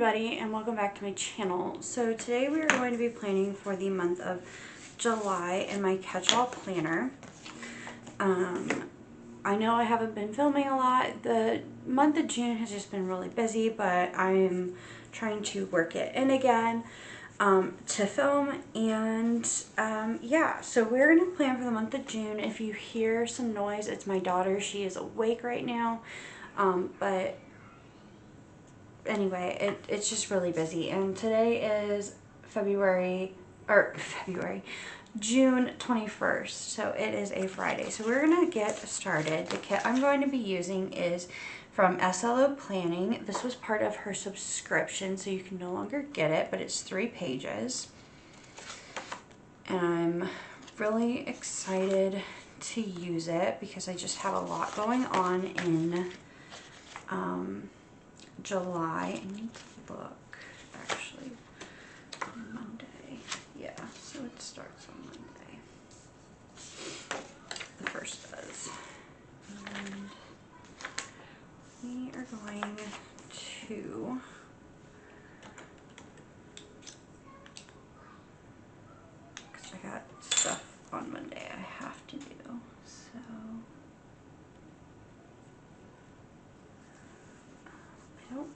everybody, and welcome back to my channel. So today we are going to be planning for the month of July in my catch-all planner. I know I haven't been filming a lot. The month of June has just been really busy, but I'm trying to work it in again to film. And yeah, so we're going to plan for the month of June. If you hear some noise, it's my daughter. She is awake right now, but anyway, it's just really busy. And today is June 21st, so it is a Friday. So we're gonna get started. The kit I'm going to be using is from SLO Planning. This was part of her subscription, so you can no longer get it, but it's 3 pages. And I'm really excited to use it because I just have a lot going on in July. I need to look, actually, Monday. Yeah, so it starts on Monday. The first does. And we are going to because I got stuff on Monday I have to do, so I don't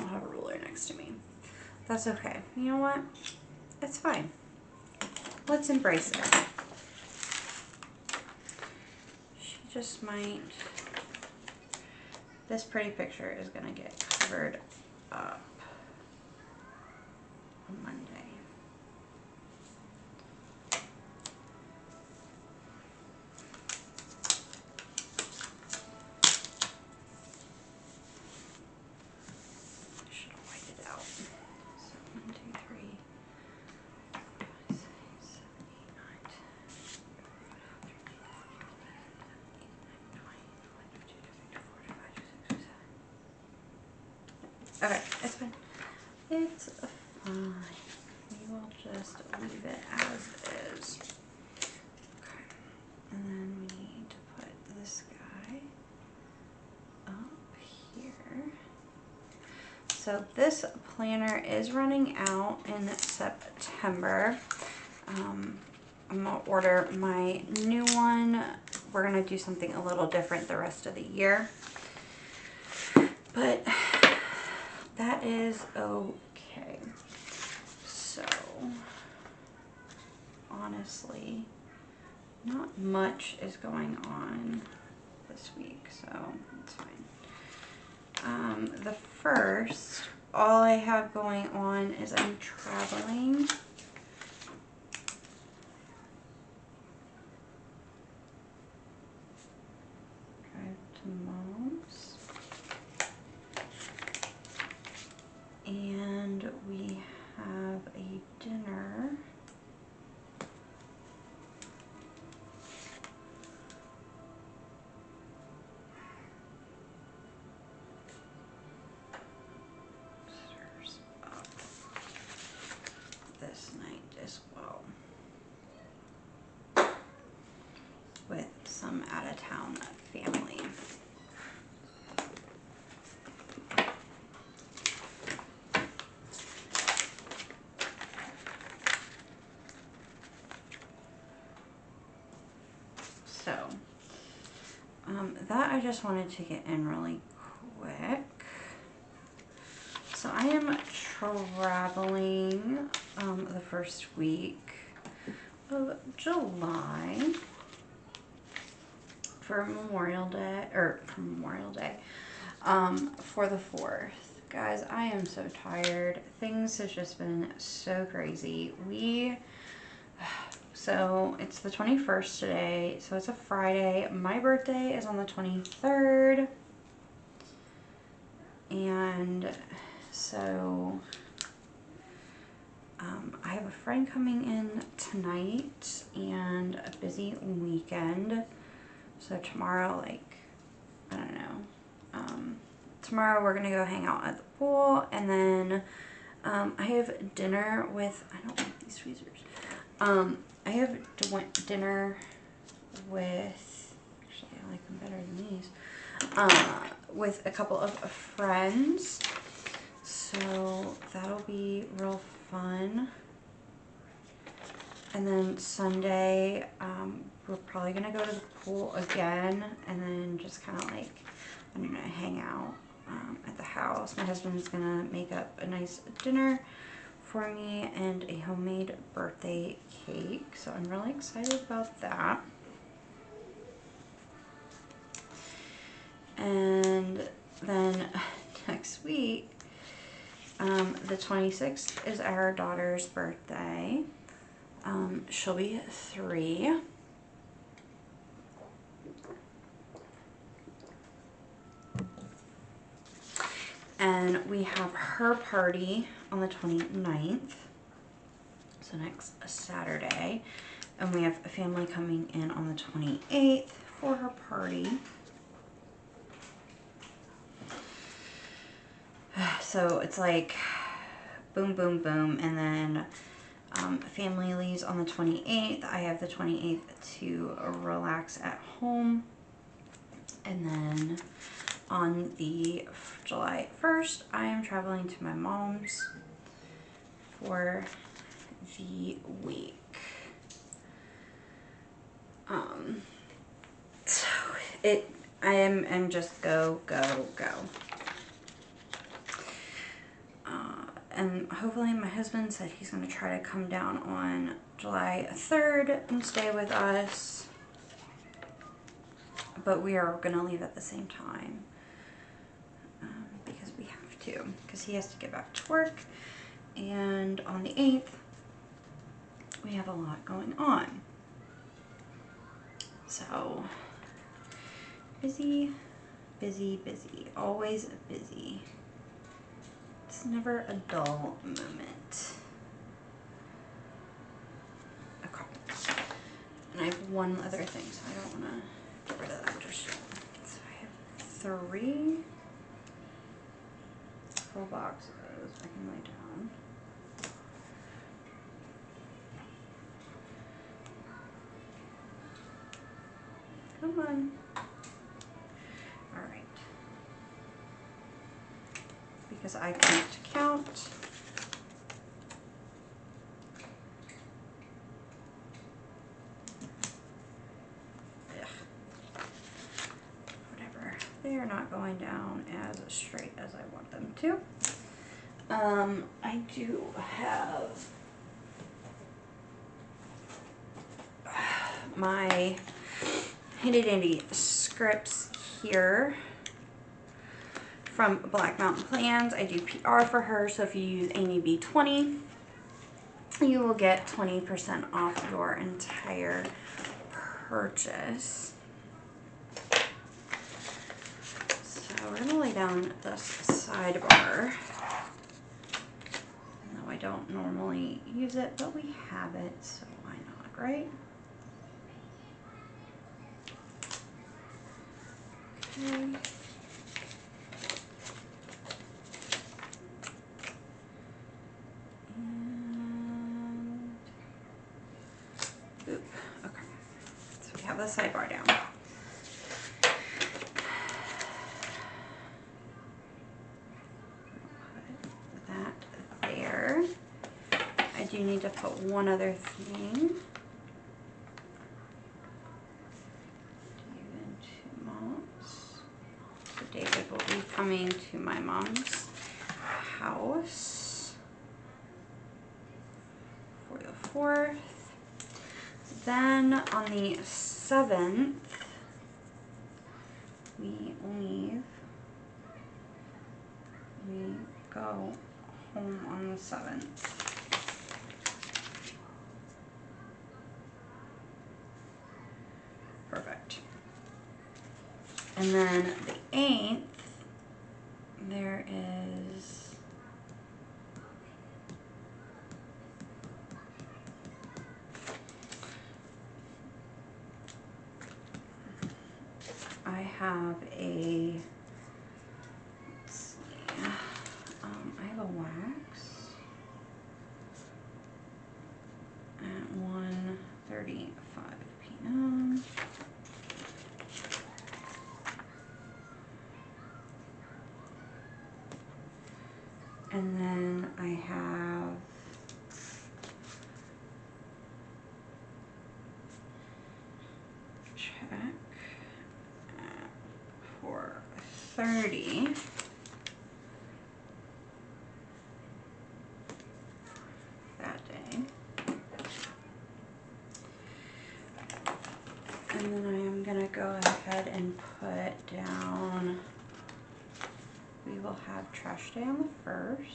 have a ruler next to me. That's okay. You know what? It's fine. Let's embrace it. She just might. This pretty picture is gonna get covered up on Monday. Okay, it's fine. It's fine. We will just leave it as is. Okay. And then we need to put this guy up here. So this planner is running out in September. I'm gonna order my new one. We're gonna do something a little different the rest of the year. But that is okay. So, honestly, not much is going on this week, so it's fine. The first, all I have going on is I'm traveling. Drive to Mom's. And we have a dinner. Serves up this night as well, with some out-of-town family. So, that I just wanted to get in really quick. So I am traveling the first week of July for Memorial Day, for the 4th. Guys, I am so tired. Things have just been so crazy. So it's the 21st today, so it's a Friday. My birthday is on the 23rd. And so I have a friend coming in tonight and a busy weekend. So tomorrow, like, I don't know. Tomorrow we're gonna go hang out at the pool, and then I have dinner with, I don't like these tweezers. I have dinner with, actually I like them better than these, with a couple of friends. So that'll be real fun. And then Sunday, we're probably gonna go to the pool again, and then just kind of like, I don't know, hang out at the house. My husband's gonna make up a nice dinner for me and a homemade birthday cake. So I'm really excited about that. And then next week, the 26th is our daughter's birthday. She'll be 3. And we have her party on the 29th, so next Saturday. And we have a family coming in on the 28th for her party. So it's like boom, boom, boom. And then family leaves on the 28th. I have the 28th to relax at home. And then on the July 1st, I am traveling to my mom's for the week. So I am just go, go, go. And hopefully my husband said he's going to try to come down on July 3rd and stay with us. But we are going to leave at the same time. Because we have to. Because he has to get back to work. And on the 8th, we have a lot going on. So, busy, busy, busy. Always busy. It's never a dull moment. Okay. And I have one other thing, so I don't want to get rid of that just yet. So I have 3 full boxes I can lay down. Come on. Alright. Because I can't count. Ugh. Whatever. They are not going down as straight as I want them to. I do have my handy dandy scripts here from Black Mountain Plans. I do PR for her, so if you use Amy B20, you will get 20% off your entire purchase. So we're gonna lay down this sidebar. I don't normally use it, but we have it, so why not, right? Okay. And oop, okay. So we have the sidebar down. I do need to put one other thing. David to mom's. So David will be coming to my mom's house for the 4th. Then on the 7th, we leave. We go home on the 7th. Perfect. And then the 8th, there is I have a, let's see, I have a wax at 1:35 p.m. And then I have check for 30. That day. And then I am gonna go ahead and put down, we will have trash day on the 1st.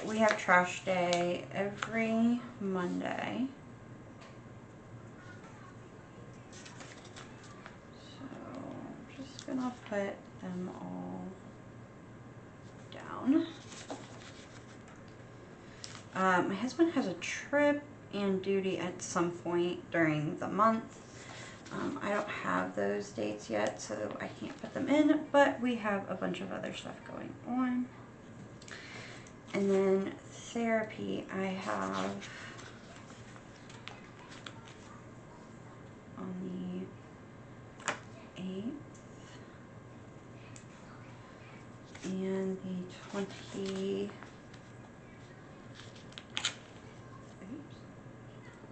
We have trash day every Monday. So I'm just gonna put them all down. My husband has a trip and duty at some point during the month. I don't have those dates yet, so I can't put them in, but we have a bunch of other stuff going on. And then therapy, I have on the 8th and the 20.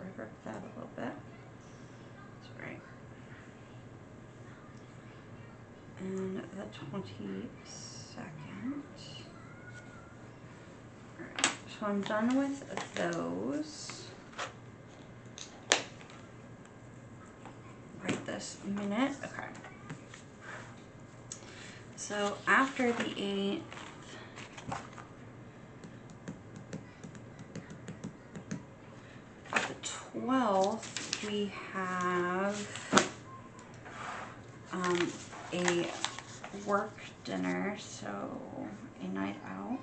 Revert that a little bit. That's right. And the 22nd. Alright, so I'm done with those right this minute. Okay. So after the 8th, the 12th, we have a work dinner, so a night out.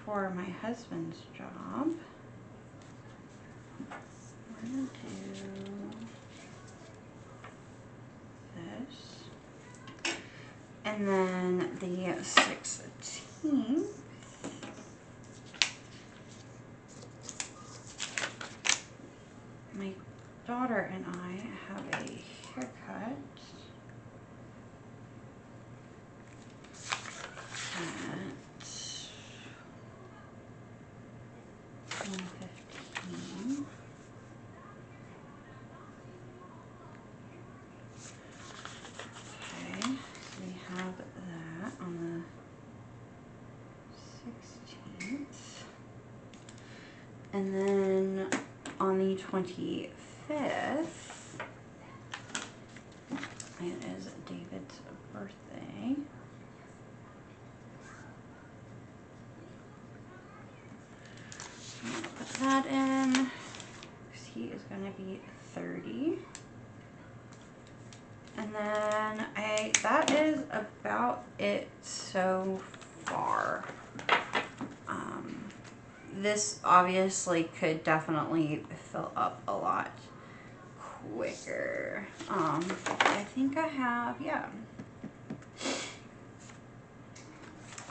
For my husband's job. We're gonna do this. And then the 16th, my daughter and I have a haircut at 1:15. Okay, so we have that on the 16th. And then on the 25th, it is David's birthday. I'm gonna put that in, because he is going to be 30. And then that is about it so far. This obviously could definitely fill up a lot quicker. I think I have, yeah.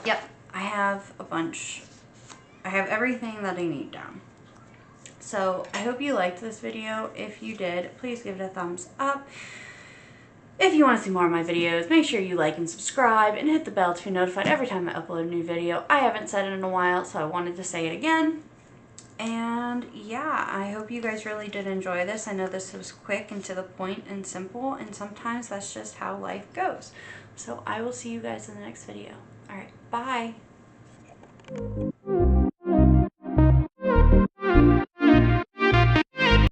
Yep, I have a bunch. I have everything that I need down. So I hope you liked this video. If you did, please give it a thumbs up. If you want to see more of my videos, make sure you like and subscribe and hit the bell to be notified every time I upload a new video. I haven't said it in a while, so I wanted to say it again. And yeah, I hope you guys really did enjoy this. I know this was quick and to the point and simple, and sometimes that's just how life goes. So I will see you guys in the next video. All right, bye.